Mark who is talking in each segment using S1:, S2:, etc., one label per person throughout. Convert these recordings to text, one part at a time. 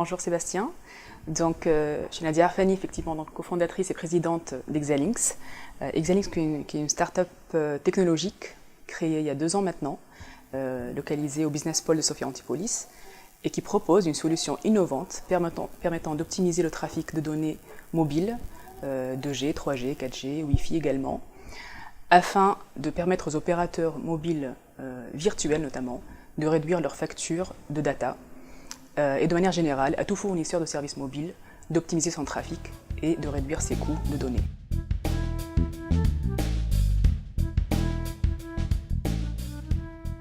S1: Bonjour Sébastien. Je suis Nadia Arfani, effectivement, cofondatrice et présidente d'Exalinx. Exalinx qui est une start-up technologique créée il y a 2 ans maintenant, localisée au Business Pole de Sophia Antipolis, et qui propose une solution innovante permettant d'optimiser le trafic de données mobiles, 2G, 3G, 4G, Wi-Fi également, afin de permettre aux opérateurs mobiles virtuels notamment de réduire leurs factures de data et de manière générale à tout fournisseur de services mobiles d'optimiser son trafic et de réduire ses coûts de données.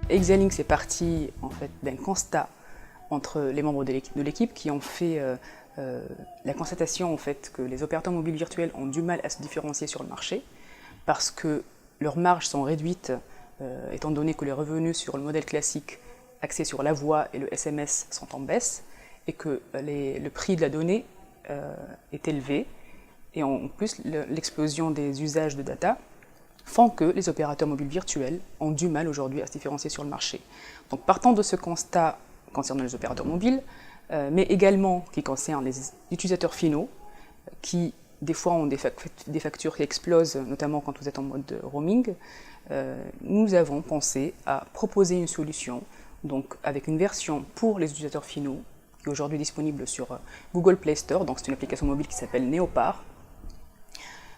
S1: Exalinx est parti en fait d'un constat entre les membres de l'équipe qui ont fait la constatation en fait que les opérateurs mobiles virtuels ont du mal à se différencier sur le marché parce que leurs marges sont réduites étant donné que les revenus sur le modèle classique axés sur la voix et le SMS sont en baisse et que le prix de la donnée est élevé et en plus l'explosion des usages de data font que les opérateurs mobiles virtuels ont du mal aujourd'hui à se différencier sur le marché. Donc partant de ce constat concernant les opérateurs mobiles, mais également qui concerne les utilisateurs finaux qui des fois ont des factures qui explosent, notamment quand vous êtes en mode roaming, nous avons pensé à proposer une solution donc avec une version pour les utilisateurs finaux qui est aujourd'hui disponible sur Google Play Store, donc c'est une application mobile qui s'appelle Neopar.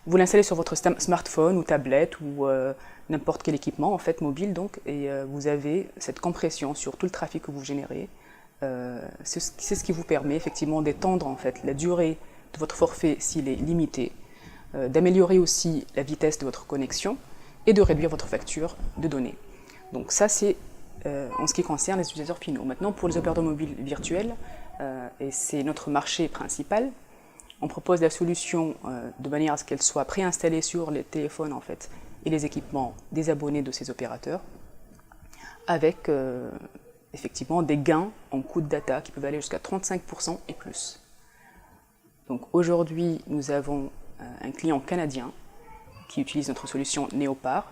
S1: Vous l'installez sur votre smartphone ou tablette ou n'importe quel équipement en fait mobile donc, et vous avez cette compression sur tout le trafic que vous générez. C'est ce qui vous permet effectivement d'étendre en fait la durée de votre forfait s'il est limité, d'améliorer aussi la vitesse de votre connexion et de réduire votre facture de données. Donc ça c'est en ce qui concerne les utilisateurs finaux. Maintenant pour les opérateurs mobiles virtuels, et c'est notre marché principal, on propose la solution de manière à ce qu'elle soit préinstallée sur les téléphones en fait, et les équipements des abonnés de ces opérateurs, avec effectivement des gains en coût de data qui peuvent aller jusqu'à 35% et plus. Donc aujourd'hui, nous avons un client canadien qui utilise notre solution Neopar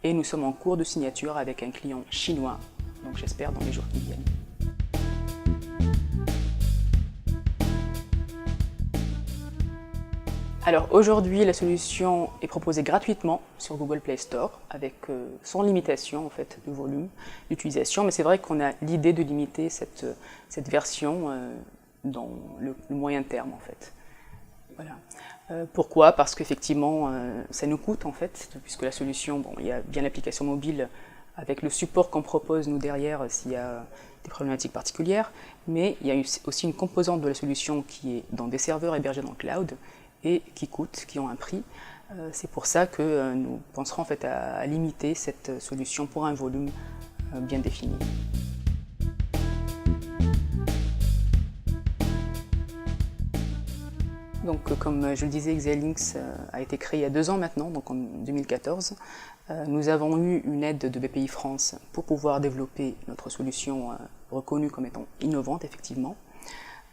S1: et nous sommes en cours de signature avec un client chinois, donc j'espère dans les jours qui viennent. Alors aujourd'hui, la solution est proposée gratuitement sur Google Play Store avec sans limitation en fait, de volume d'utilisation, mais c'est vrai qu'on a l'idée de limiter cette version dans le moyen terme en fait. Voilà. Pourquoi? Parce qu'effectivement ça nous coûte en fait, puisque la solution, bon, il y a bien l'application mobile avec le support qu'on propose nous derrière s'il y a des problématiques particulières, mais il y a aussi une composante de la solution qui est dans des serveurs hébergés dans le cloud et qui ont un prix. C'est pour ça que nous penserons en fait à limiter cette solution pour un volume bien défini. Donc, comme je le disais, Exalinx a été créé il y a 2 ans maintenant, donc en 2014. Nous avons eu une aide de BPI France pour pouvoir développer notre solution reconnue comme étant innovante, effectivement.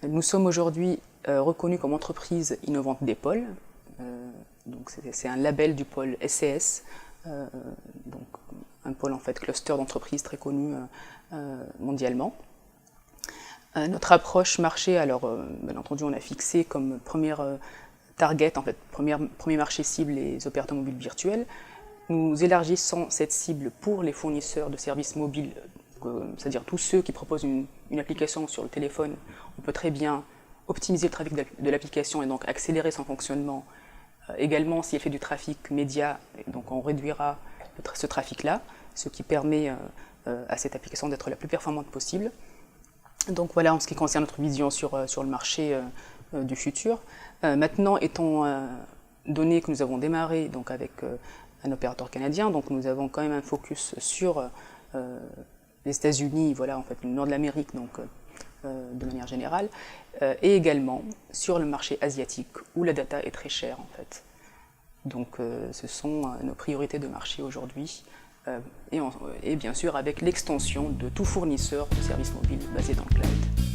S1: Nous sommes aujourd'hui reconnus comme entreprise innovante des pôles. Donc c'est un label du pôle SCS, donc un pôle en fait cluster d'entreprises très connu mondialement. Notre approche marché, alors bien entendu on a fixé comme première target, en fait premier marché cible les opérateurs mobiles virtuels. Nous élargissons cette cible pour les fournisseurs de services mobiles, c'est-à-dire tous ceux qui proposent une application sur le téléphone. On peut très bien optimiser le trafic de l'application et donc accélérer son fonctionnement. Également, si elle fait du trafic média, donc on réduira ce trafic-là, ce qui permet à cette application d'être la plus performante possible. Donc voilà en ce qui concerne notre vision sur le marché du futur. Maintenant, étant donné que nous avons démarré donc, avec un opérateur canadien, donc nous avons quand même un focus sur les États-Unis, voilà en fait le nord de l'Amérique, donc de manière générale, et également sur le marché asiatique où la data est très chère en fait. Donc ce sont nos priorités de marché aujourd'hui, et bien sûr avec l'extension de tout fournisseur de services mobiles basé dans le cloud.